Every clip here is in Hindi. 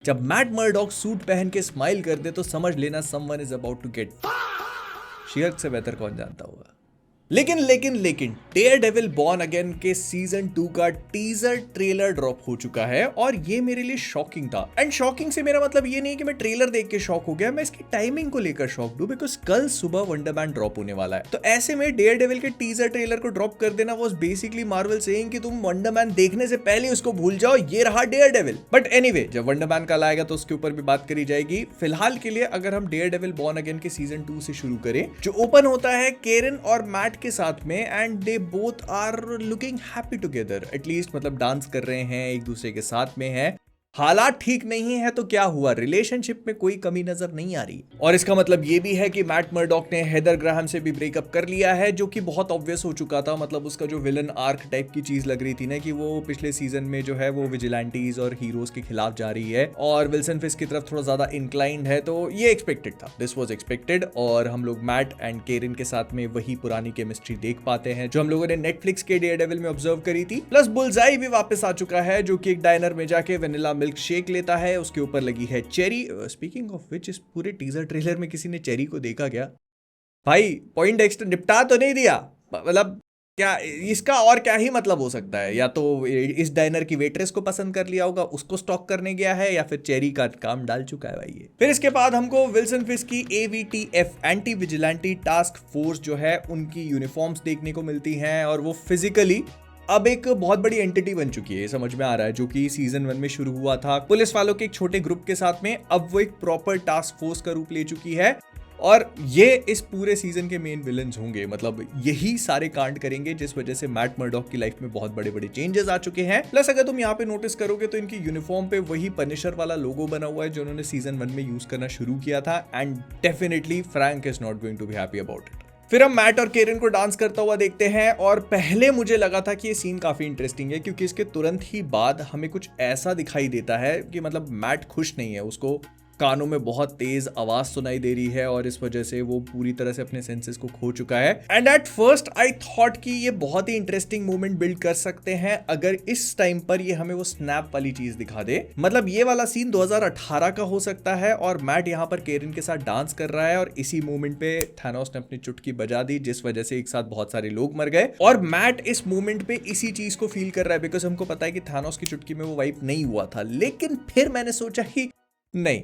जब मैट मर्डॉक सूट पहन के स्माइल कर दे तो समझ लेना someone is about to get शियर्क से बेहतर कौन जानता होगा। लेकिन डेयरडेविल बॉर्न अगेन के सीजन 2 का टीजर ट्रेलर ड्रॉप हो चुका है और ये मेरे लिए शॉकिंग था। एंड शॉकिंग से मेरा मतलब ये नहीं कि मैं ट्रेलर देख के शॉक हो गया, मैं इसकी टाइमिंग को लेकर शॉक हूं बिकॉज कल सुबह वंडरमैन ड्रॉप होने वाला है। तो ऐसे में डेयरडेविल के टीजर ट्रेलर को ड्रॉप कर देना वाज बेसिकली मार्वल सेइंग कि तुम वंडरमैन देखने से पहले उसको भूल जाओ, ये रहा डेयरडेविल। बट एनीवे, जब वंडरमैन कल आएगा तो उसके ऊपर भी बात करी जाएगी। फिलहाल के लिए अगर हम डेयरडेविल बॉर्न अगेन के सीजन 2 से शुरू करें, जो ओपन होता है केरन और मैट के साथ में, and they both are looking happy together, at least मतलब डांस कर रहे हैं, एक दूसरे के साथ में है। हालात ठीक नहीं है तो क्या हुआ, रिलेशनशिप में कोई कमी नजर नहीं आ रही। और इसका मतलब ये भी है कि मैट मर्डॉक ने हेदर ग्राहम से भी ब्रेकअप कर लिया है, जो कि बहुत ऑब्वियस हो चुका था। मतलब उसका जो विलन आर्क टाइप की चीज लग रही थी ना, कि वो पिछले सीजन में जो है वो विजिलेंटीज और हीरोज के खिलाफ जा रही है और विल्सन फिस्क की तरफ थोड़ा ज्यादा इंक्लाइंड है, तो ये एक्सपेक्टेड था, दिस वॉज एक्सपेक्टेड। और हम लोग मैट एंड केरन के साथ में वही पुरानी केमिस्ट्री देख पाते हैं जो हम लोगों ने नेटफ्लिक्स के डेयरडेविल में ऑब्जर्व करी थी। प्लस बुलजाई भी वापस आ चुका है, जो कि एक डाइनर में जाके वेनिला मिल्क शेक लेता है, उसके ऊपर लगी है चेरी। स्पीकिंग ऑफ विच, इस पूरे टीजर ट्रेलर में किसी ने चेरी को देखा क्या? भाई पॉइंट एक्स्ट्रा निपटा तो नहीं दिया, मतलब क्या इसका और क्या ही मतलब हो सकता है? या तो इस डाइनर की वेट्रेस को पसंद कर लिया होगा, उसको स्टॉक करने गया है, या फिर चेरी का काम डाल चुका है भाई ये। फिर इसके बाद हमको विल्सन फिस्क की AVTF anti vigilante task force जो है उनकी यूनिफॉर्म्स देखने को मिलती हैं, और वो फिजिकली अब एक बहुत बड़ी एंटिटी बन चुकी है, समझ में आ रहा है। जो कि सीजन 1 में शुरू हुआ था पुलिस वालों के एक छोटे ग्रुप के साथ में, अब वो एक प्रॉपर टास्क फोर्स का रूप ले चुकी है, और ये इस पूरे सीजन के मेन विलन्स होंगे। मतलब यही सारे कांड करेंगे जिस वजह से मैट मर्डॉक की लाइफ में बहुत बड़े बड़े चेंजेस आ चुके हैं। प्लस अगर तुम यहाँ पे नोटिस करोगे तो इनकी यूनिफॉर्म पे वही पनिशर वाला लोगो बना हुआ है जो उन्होंने सीजन 1 में यूज करना शुरू किया था, and definitely Frank is not going to be happy about it. फिर हम मैट और केरन को डांस करता हुआ देखते हैं, और पहले मुझे लगा था कि ये सीन काफी इंटरेस्टिंग है क्योंकि इसके तुरंत ही बाद हमें कुछ ऐसा दिखाई देता है कि मतलब मैट खुश नहीं है, उसको कानों में बहुत तेज आवाज सुनाई दे रही है और इस वजह से वो पूरी तरह से अपने सेंसेस को खो चुका है। And at first I thought कि ये बहुत ही इंटरेस्टिंग मोमेंट बिल्ड कर सकते हैं अगर इस टाइम पर ये हमें वो स्नैप वाली चीज दिखा दे। मतलब ये वाला सीन 2018 का हो सकता है, और मैट यहाँ पर केरन के साथ डांस कर रहा है, और इसी मोमेंट पे थैनोस ने अपनी चुटकी बजा दी जिस वजह से एक साथ बहुत सारे लोग मर गए, और मैट इस मोमेंट पे इसी चीज को फील कर रहा है बिकॉज हमको पता है कि थैनोस की चुटकी में वो वाइप नहीं हुआ था। लेकिन फिर मैंने सोचा कि नहीं,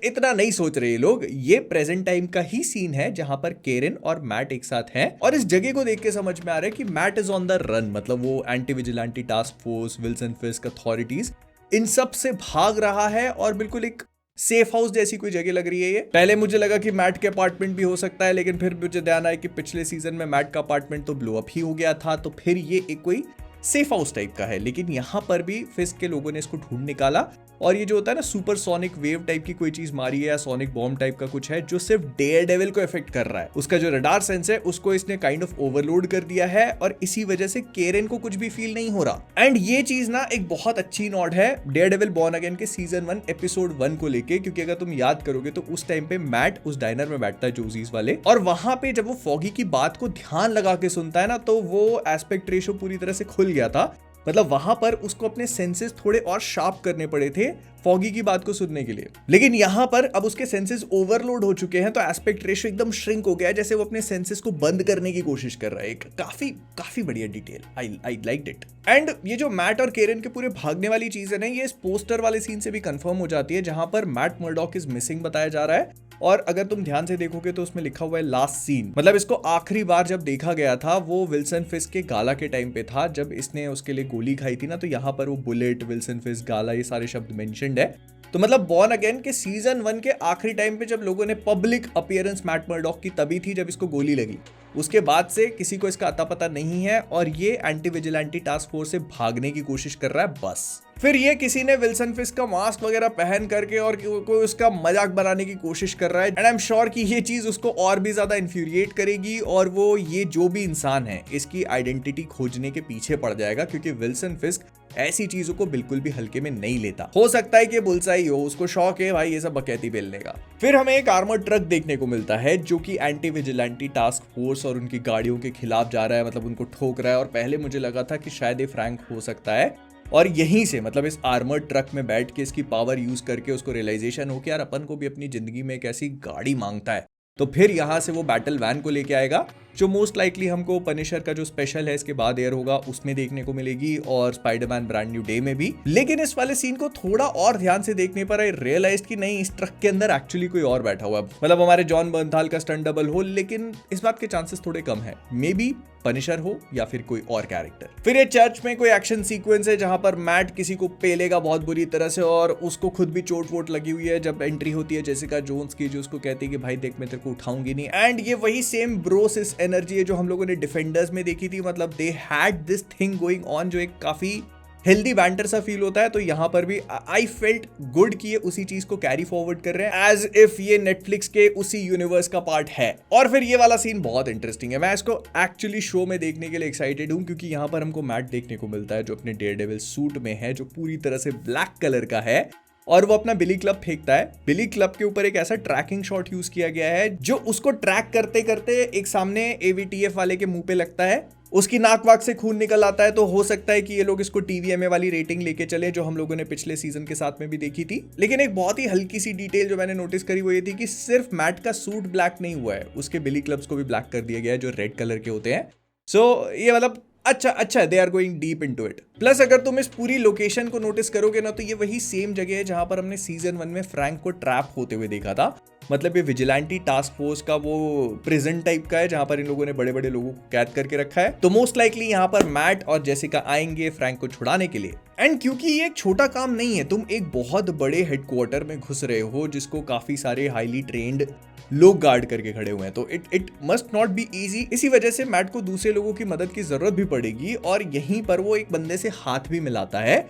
इतना नहीं सोच रहे लोग, ये प्रेजेंट टाइम का ही सीन है जहां पर केरन और मैट एक साथ हैं, और इस जगह को देख के समझ में आ रहा है कि Matt is on the run. मतलब वो anti vigilante task force, Wilson Fisk, authorities, इन सब से भाग रहा है, और बिल्कुल एक सेफ हाउस जैसी कोई जगह लग रही है ये। पहले मुझे लगा कि मैट के अपार्टमेंट भी हो सकता है, लेकिन फिर मुझे ध्यान आया कि पिछले सीजन में मैट का अपार्टमेंट तो ब्लो अप ही हो गया था, तो फिर ये एक कोई सेफ हाउस टाइप का है। लेकिन यहां पर भी फिस्क के लोगों ने इसको ढूंढ निकाला, और ये जो होता है ना सुपर सोनिक वेव टाइप की कोई चीज मारी है, या सोनिक बॉम्ब टाइप का कुछ है जो सिर्फ डेयरडेविल को इफेक्ट कर रहा है। उसका जो रडार सेंस है उसको इसने काइंड ऑफ ओवरलोड कर दिया है, और इसी वजह से केरन को कुछ भी फील नहीं हो रहा। एंड ये चीज ना एक बहुत अच्छी नोट है डेयरडेविल बॉर्न अगेन के सीजन 1 एपिसोड 1 को लेके, क्योंकि अगर तुम याद करोगे तो उस टाइम पे मैट उस डाइनर में बैठता है जोजीज वाले, और वहां पे जब वो फॉगी की बात को ध्यान लगा के सुनता है ना, तो वो एस्पेक्ट रेशो पूरी तरह से खुल गया था। मतलब वहां पर उसको अपने सेंसेस थोड़े और शार्प करने पड़े थे फॉगी की बात को सुनने के लिए। लेकिन यहां पर अब उसके सेंसेस ओवरलोड हो चुके हैं, तो एस्पेक्ट रेशियो एकदम श्रिंक हो गया है, जैसे वो अपने सेंसेस को बंद करने की कोशिश कर रहा है। एक काफी बढ़िया detail, I liked it. And ये जो मैट और केरन के पूरे भागने वाली चीज है ना, ये इस पोस्टर वाले सीन से भी कंफर्म हो जाती है, जहां पर मैट मर्डॉक इज मिसिंग बताया जा रहा है, और अगर तुम ध्यान से देखोगे तो उसमें लिखा हुआ है लास्ट सीन। मतलब इसको आखिरी बार जब देखा गया था वो विल्सन फिस्क के गाला के टाइम पे था, जब इसने उसके लिए गोली खाई थी ना, तो यहाँ पर वो बुलेट, विल्सन फिस्क, गाला, ये सारे शब्द मेंशन्ड है। तो मतलब बॉर्न अगेन के सीजन 1 के आखिरी टाइम पे जब लोगों ने पब्लिक अपीयरेंस मैट मर्डॉक की तभी थी जब इसको गोली लगी, उसके बाद से किसी को इसका अता पता नहीं है, और ये एंटी विजिलेंटी टास्क फोर्स से भागने की कोशिश कर रहा है बस। फिर ये किसी ने विल्सन फिस्क का मास्क वगैरह पहन करके और कोई उसका मजाक बनाने की कोशिश कर रहा है, एंड आई एम श्योर कि ये चीज उसको और भी ज्यादा इन्फ्यूरिएट करेगी, और वो ये जो भी इंसान है इसकी आइडेंटिटी खोजने के पीछे पड़ जाएगा, क्योंकि विल्सन फिस्क ऐसी चीजों को बिल्कुल भी हल्के में नहीं लेता। हो सकता है कि बुलसाई हो, उसको शौक है भाई ये सब बकैती बेलने का। फिर हमें एक आर्मर्ड ट्रक देखने को मिलता है जो कि एंटी विजिलेंटी टास्क फोर्स और उनकी गाड़ियों के खिलाफ जा रहा है, मतलब उनको ठोक रहा है, और पहले मुझे लगा था कि शायद ये फ्रैंक हो सकता है, और यहीं से मतलब इस आर्मर्ड ट्रक में बैठ के इसकी पावर यूज करके उसको रियलाइजेशन हो कि यार अपन को भी अपनी जिंदगी में एक ऐसी गाड़ी मांगता है, तो फिर यहां से वो बैटल वैन को लेके आएगा जो मोस्ट लाइकली हमको पनिशर का जो स्पेशल है इसके बाद एयर होगा उसमें देखने को मिलेगी और स्पाइडरमैन ब्रांड न्यू डे में भी। लेकिन इस वाले सीन को थोड़ा और ध्यान से देखने पर आई रियलाइज कि नहीं, इस ट्रक के अंदर एक्चुअली कोई और बैठा हुआ है, मतलब हमारे जॉन बर्नथाल का स्टंट डबल हो, लेकिन इस बात के चांसेस थोड़े कम है, मे बी पनिशर हो या फिर कोई और कैरेक्टर। फिर ये चर्च में कोई एक्शन सीक्वेंस है जहां पर मैट किसी को पेलेगा बहुत बुरी तरह से और उसको खुद भी चोट वोट लगी हुई है जब एंट्री होती है जेसिका जोन्स की, जो उसको कहती है कि भाई देख मैं तेरे को उठाऊंगी नहीं। एंड ये वही सेम ब्रोसिस एनर्जी है जो हम लोगों ने डिफेंडर्स में देखी थी, मतलब they had this thing going on जो एक काफी हेल्दी बैंटर सा फील होता है। तो यहां पर भी आई फेल्ट गुड कि ये उसी चीज को कैरी फॉरवर्ड कर रहे हैं एज इफ ये नेटफ्लिक्स के उसी यूनिवर्स का पार्ट है। और फिर ये वाला सीन बहुत इंटरेस्टिंग है, मैं इसको एक्चुअली शो में देखने के लिए एक्साइटेड हूं क्योंकि यहां पर हमको मैट देखने को मिलता है जो अपने डेयरडेविल सूट में है, जो पूरी तरह से ब्लैक कलर का है और वो अपना बिली क्लब फेंकता है। बिली क्लब के ऊपर एक ऐसा ट्रैकिंग शॉट यूज किया गया है जो उसको ट्रैक करते करते एक सामने एवीटीएफ वाले के मुंह पे लगता है, उसकी नाक वाक से खून निकल आता है। तो हो सकता है कि ये लोग इसको टीवीएमए वाली रेटिंग लेके चले जो हम लोगों ने पिछले सीजन के साथ में भी देखी थी। लेकिन एक बहुत ही हल्की सी डिटेल जो मैंने नोटिस करी वो ये थी कि सिर्फ मैट का सूट ब्लैक नहीं हुआ है, उसके बिली क्लब्स को भी ब्लैक कर दिया गया है जो रेड कलर के होते हैं। सो ये मतलब अच्छा they are going deep into it. Plus अगर तुम इस पूरी लोकेशन को नोटिस करोगे ना तो ये वही सेम जगह है जहां पर हमने सीजन 1 में फ्रैंक को ट्रैप होते हुए देखा था। मतलब ये विजिलेंटी टास्क फोर्स का वो प्रिजन टाइप का है जहां पर इन लोगों ने बड़े बड़े लोगों को कैद करके रखा है। तो मोस्ट लाइकली यहां पर मैट और जेसिका आएंगे फ्रैंक को छुड़ाने के लिए। एंड क्योंकि ये एक छोटा काम नहीं है, तुम एक बहुत बड़े हेडक्वार्टर में घुस रहे हो जिसको काफी सारे हाईली ट्रेन्ड लोग गार्ड करके खड़े हुए हैं, तो it must not be easy. इसी वजह से मैट को दूसरे लोगों की मदद की जरूरत भी पड़ेगी और यहीं पर वो एक बंदे से हाथ भी मिलाता है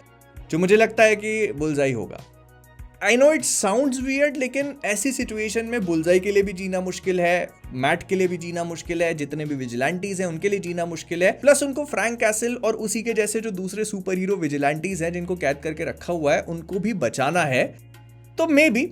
जो मुझे लगता है कि बुलजाई होगा। I know it sounds weird, लेकिन ऐसी सिचुएशन में बुलजाई के लिए भी जीना मुश्किल है, मैट के लिए भी जीना मुश्किल है, जितने भी विजिलेंटीज हैं उनके लिए जीना मुश्किल है। प्लस उनको फ्रैंक कैसल और उसी के जैसे जो दूसरे सुपर हीरो विजिलेंटीज हैं जिनको कैद करके रखा हुआ है उनको भी बचाना है। तो मे बी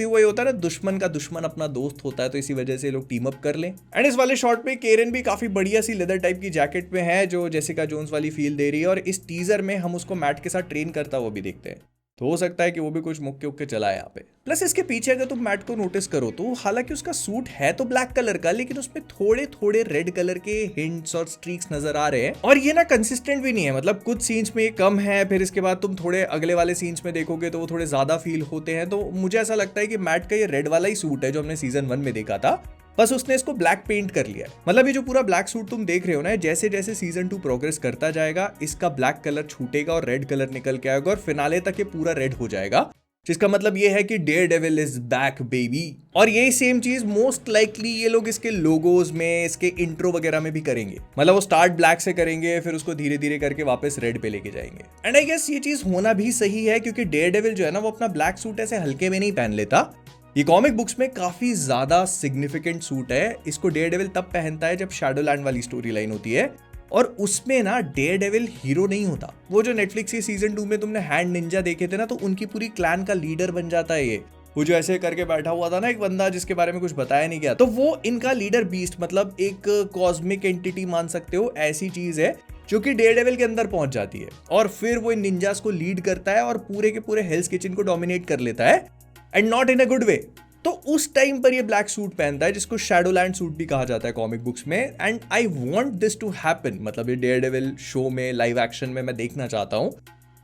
वही होता है ना, दुश्मन का दुश्मन अपना दोस्त होता है, तो इसी वजह से लोग टीम अप कर लें। एंड इस वाले शॉट में केरन भी काफी बढ़िया सी लेदर टाइप की जैकेट में है जो जेसिका जोन्स वाली फील दे रही है और इस टीजर में हम उसको मैट के साथ ट्रेन करता हुआ भी देखते हैं, तो हो सकता है कि वो भी कुछ मुक्के उक्के चलाए यहाँ पे। प्लस इसके पीछे अगर तुम मैट को नोटिस करो तो हालांकि उसका सूट है तो ब्लैक कलर का, लेकिन उसमें थोड़े थोड़े रेड कलर के हिंट्स और स्ट्रीक्स नजर आ रहे हैं और ये ना कंसिस्टेंट भी नहीं है। मतलब कुछ सीन्स में ये कम है, फिर इसके बाद तुम थोड़े अगले वाले सीन्स में देखोगे तो वो थोड़े ज्यादा फील होते हैं। तो मुझे ऐसा लगता है कि मैट का ये रेड वाला ही सूट है जो हमने सीजन 1 में देखा था, बस उसने इसको ब्लैक पेंट कर लिया है। मतलब ये जो पूरा ब्लैक सूट तुम देख रहे हो ना, जैसे जैसे सीजन 2 प्रोग्रेस करता जाएगा इसका ब्लैक कलर छूटेगा और रेड कलर निकल के आएगा और फिनाले तक ये पूरा रेड हो जाएगा, जिसका मतलब ये है कि डेयरडेविल इज बैक बेबी। और यही सेम चीज मोस्ट लाइकली ये लोग इसके लोगोज में, इसके इंट्रो वगैरह में भी करेंगे। मतलब वो स्टार्ट ब्लैक से करेंगे फिर उसको धीरे धीरे करके वापस रेड पे लेके जाएंगे। एंड आई गेस ये चीज होना भी सही है क्योंकि डेयरडेविल जो है ना वो अपना ब्लैक सूट ऐसे हल्के में नहीं पहन लेता। ये कॉमिक बुक्स में काफी ज्यादा सिग्निफिकेंट सूट है। इसको डेयरडेविल तब पहनता है जब शैडोलैंड वाली स्टोरी लाइन होती है और उसमें ना डेयरडेविल हीरो नहीं होता। वो जो नेटफ्लिक्स के सीजन 2 में तुमने हैंड निंजा देखे थे ना, तो उनकी पूरी क्लैन का लीडर बन जाता है ये। वो जो ऐसे करके बैठा हुआ था ना एक बंदा जिसके बारे में कुछ बताया नहीं गया, तो वो इनका लीडर बीस्ट, मतलब एक कॉस्मिक एंटिटी मान सकते हो, ऐसी चीज है जो कि डेयरडेविल के अंदर पहुंच जाती है और फिर वो इन निंजास को लीड करता है और पूरे के पूरे हेल्स किचन को डोमिनेट कर लेता है, and not in a good way. तो उस टाइम पर ये ब्लैक सूट पहनता है जिसको शैडोलैंड सूट भी कहा जाता है कॉमिक बुक्स में। And I want this to happen, मतलब ये डेयरडेविल शो में लाइव एक्शन में मैं देखना चाहता हूं।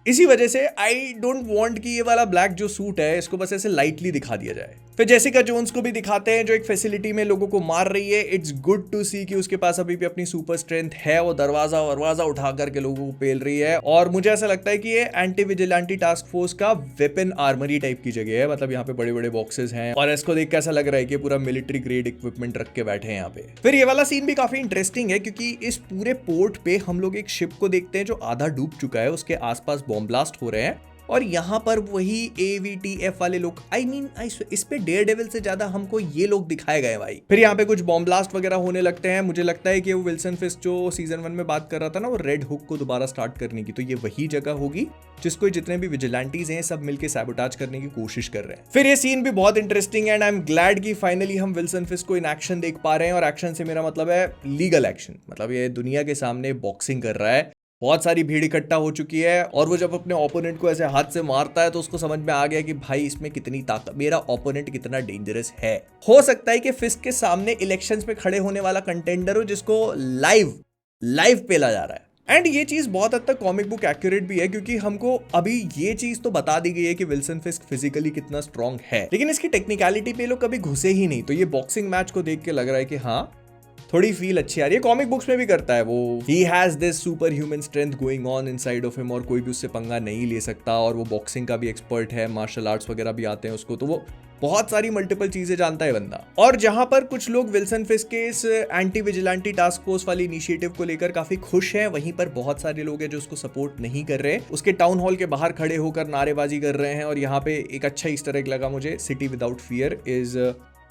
इसी वजह से आई डोंट वांट कि ये वाला ब्लैक जो सूट है इसको बस ऐसे लाइटली दिखा दिया जाए। फिर जेसिका जोन्स को भी दिखाते हैं जो एक फैसिलिटी में लोगों को मार रही है। इट्स गुड टू सी कि उसके पास अभी भी अपनी सुपर स्ट्रेंथ है, वो दरवाजा उठा करके लोगों को पेल रही है। और मुझे ऐसा लगता है कि ये एंटी विजिलेंटी टास्क फोर्स का वेपन आर्मरी टाइप की जगह है। मतलब यहाँ पे बड़े बड़े बॉक्सेस हैं और इसको देख के ऐसा लग रहा है कि पूरा मिलिट्री ग्रेड इक्विपमेंट रख के बैठे हैं यहाँ पे। फिर ये वाला सीन भी काफी इंटरेस्टिंग है क्योंकि इस पूरे पोर्ट पे हम लोग एक शिप को देखते हैं जो आधा डूब चुका है, उसके आसपास बॉम्ब ब्लास्ट हो रहे हैं और यहाँ पर वही एवीटीएफ वाले लोग, आई मीन इस पे डेयरडेविल से ज्यादा हमको ये लोग दिखाए गए भाई। फिर यहाँ पे कुछ बॉम्ब ब्लास्ट वगैरह होने लगते हैं। मुझे लगता है कि वो विल्सन फिस्ट जो सीजन 1 में बात कर रहा था ना, वो रेड हुक को दोबारा स्टार्ट करने की, तो ये वही जगह होगी जिसको जितने भी विजिलेंटीज हैं सब मिलके सैबोटाज करने की कोशिश कर रहे हैं। फिर ये सीन भी बहुत इंटरेस्टिंग है एंड आई एम ग्लैड कि फाइनली हम विल्सन फिस्ट को इन एक्शन देख पा रहे हैं। और एक्शन से मेरा मतलब है लीगल एक्शन, मतलब ये दुनिया के सामने बॉक्सिंग कर रहा है बहुत सारी भीड़ इकट्ठा हो चुकी है और वो जब अपने ओपोनेंट को ऐसे हाथ से मारता है तो उसको समझ में आ गया कि भाई इसमें कितनी ताकत, मेरा ओपोनेंट कितना डेंजरस है। हो सकता है कि फिस्ट के सामने इलेक्शंस में खड़े होने वाला कंटेंडर हो जिसको लाइव पेला जा रहा है। एंड ये चीज बहुत हद तक कॉमिक बुक एक्यूरेट भी है क्योंकि हमको अभी ये चीज तो बता दी गई है कि विल्सन फिस्क फिजिकली कितना स्ट्रांग है, लेकिन इसकी टेक्निकलिटी पे लोग कभी घुसे ही नहीं। तो ये बॉक्सिंग मैच को देख के लग रहा है कि हाँ थोड़ी फील अच्छी आ रही है। कॉमिक बुक्स में भी करता है वो, he has this super human strength going on inside of him और कोई भी उससे पंगा नहीं ले सकता। और वो बॉक्सिंग का भी एक्सपर्ट है, मार्शल आर्ट्स वगैरह भी आते हैं उसको, तो वो बहुत सारी मल्टीपल चीजें जानता है बंदा। और जहां पर कुछ लोग विल्सन फिस्क के इस एंटी विजिलेंटी टास्क फोर्स वाली इनिशिएटिव को लेकर काफी खुश हैं, वहीं पर बहुत सारे लोग हैं जो उसको सपोर्ट नहीं कर रहे, उसके टाउन हॉल के बाहर खड़े होकर नारेबाजी कर रहे हैं। और यहाँ पे एक अच्छा ईस्टर एग लगा मुझे, city without fear is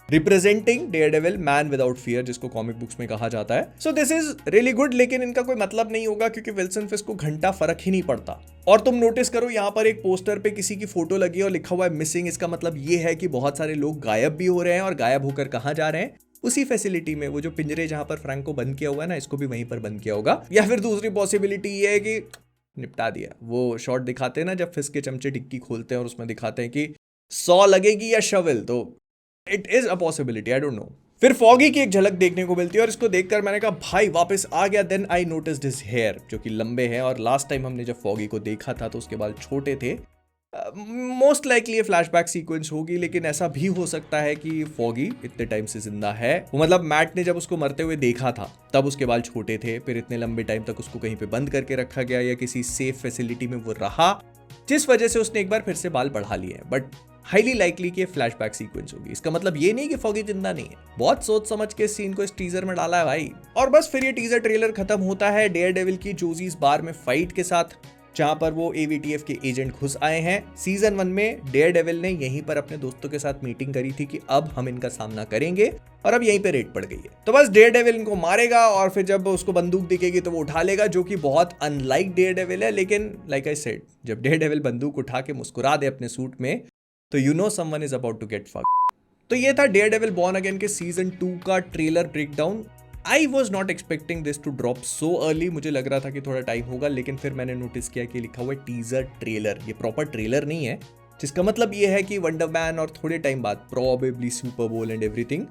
representing Daredevil, man without fear, जिसको कॉमिक बुक्स में कहा जाता है। So this is really good, लेकिन इनका कोई मतलब नहीं होगा क्योंकि विल्सन फिस्क को घंटा फर्क ही नहीं पड़ता। और तुम नोटिस करो यहाँ पर एक पोस्टर पे किसी की फोटो लगी है और लिखा हुआ है मिसिंग। इसका मतलब ये है कि बहुत सारे लोग गायब भी हो रहे हैं और गायब होकर कहाँ जा रहे हैं, उसी फैसिलिटी में, वो जो पिंजरे जहां पर फ्रैंक को बंद किया हुआ है ना, इसको भी वहीं पर बंद किया होगा। या फिर दूसरी पॉसिबिलिटी ये है कि निपटा दिया। वो शॉट दिखाते हैं ना जब फिस्क के चमचे डिक्की खोलते हैं और उसमें दिखाते हैं कि 100 लगेगी या शवल, तो it is a possibility, I don't know. फिर फॉगी की एक झलक देखने को मिलती है और इसको देखकर मैंने कहा भाई वापस आ गया। Then I noticed his hair जो कि लंबे हैं, और लास्ट टाइम हमने जब फॉगी को देखा था तो उसके बाल छोटे थे। मोस्ट लाइकली फ्लैशबैक सीक्वेंस होगी, लेकिन ऐसा भी हो सकता है कि फॉगी इतने टाइम से जिंदा है। वो मतलब मैट ने जब उसको मरते हुए देखा था तब उसके बाल छोटे थे, फिर इतने लंबे टाइम तक उसको कहीं पे बंद करके रखा गया या किसी सेफ फैसिलिटी में वो रहा, जिस वजह से उसने एक बार फिर से बाल बढ़ा लिए। बट हाईली लाइकली कि फ्लैशबैक सीक्वेंस होगी। इसका मतलब ये नहीं कि फॉगी जिंदा नहीं है। बहुत सोच समझ के इस सीन को इस टीजर में डाला है भाई। और बस फिर ये टीजर ट्रेलर खत्म होता है डेयरडेविल की जोजीज बार में फाइट के साथ, जहां पर वो एवीटीएफ के एजेंट घुस आए हैं। सीजन 1 में डेयरडेविल ने यहीं पर अपने दोस्तों के साथ मीटिंग करी थी कि अब हम इनका सामना करेंगे, और अब यहीं पे रेड पड़ गई है। तो बस डेयरडेविल इनको मारेगा और फिर जब उसको बंदूक दिखेगी तो वो उठा लेगा, जो कि बहुत अनलाइक डेयरडेविल है। लेकिन लाइक आई सेड, जब डेयरडेविल बंदूक उठा के मुस्कुरा दे अपने सूट में तो you know someone is about to get fucked. तो ये था डेयरडेविल बॉर्न अगेन के सीजन 2 का trailer breakdown. I was not expecting this to drop so early. मुझे लग रहा था कि थोड़ा टाइम होगा, लेकिन फिर मैंने नोटिस किया कि लिखा हुआ है टीजर ट्रेलर। ये प्रॉपर ट्रेलर नहीं है, जिसका मतलब ये है कि वंडर मैन और थोड़े टाइम बाद प्रोबेबली सुपर बोल एंड एवरीथिंग,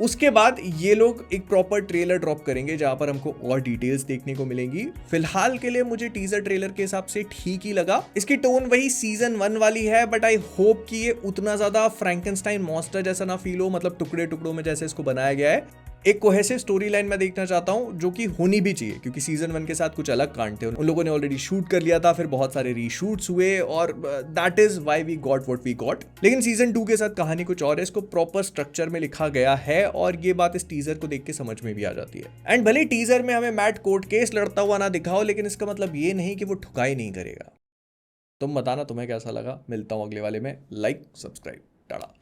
उसके बाद ये लोग एक प्रॉपर ट्रेलर ड्रॉप करेंगे जहां पर हमको और डिटेल्स देखने को मिलेंगी। फिलहाल के लिए मुझे टीजर ट्रेलर के हिसाब से ठीक ही लगा। इसकी टोन वही सीजन 1 वाली है, बट आई होप कि ये उतना ज्यादा फ्रैंकेनस्टाइन मॉन्स्टर जैसा ना फील हो, मतलब टुकड़े टुकड़ों में जैसे इसको बनाया गया है। एक कोहेसिव स्टोरी लाइन मैं देखना चाहता हूं, जो कि होनी भी चाहिए, क्योंकि सीजन 1 के साथ कुछ अलग कांड थे। उन लोगों ने ऑलरेडी शूट कर लिया था, फिर बहुत सारे रीशूट्स हुए, और that is why we got what we got. लेकिन सीजन 2 के साथ कहानी कुछ और है, इसको प्रॉपर स्ट्रक्चर में लिखा गया है, और ये बात इस टीजर को देख के समझ में भी आ जाती है। एंड भले टीजर में हमें मैट कोर्ट केस लड़ता हुआ ना दिखाओ, लेकिन इसका मतलब ये नहीं कि वो ठुकाई नहीं करेगा। तुम बताना तुम्हें कैसा लगा। मिलता हूं अगले वाले में। Like, subscribe, Tata.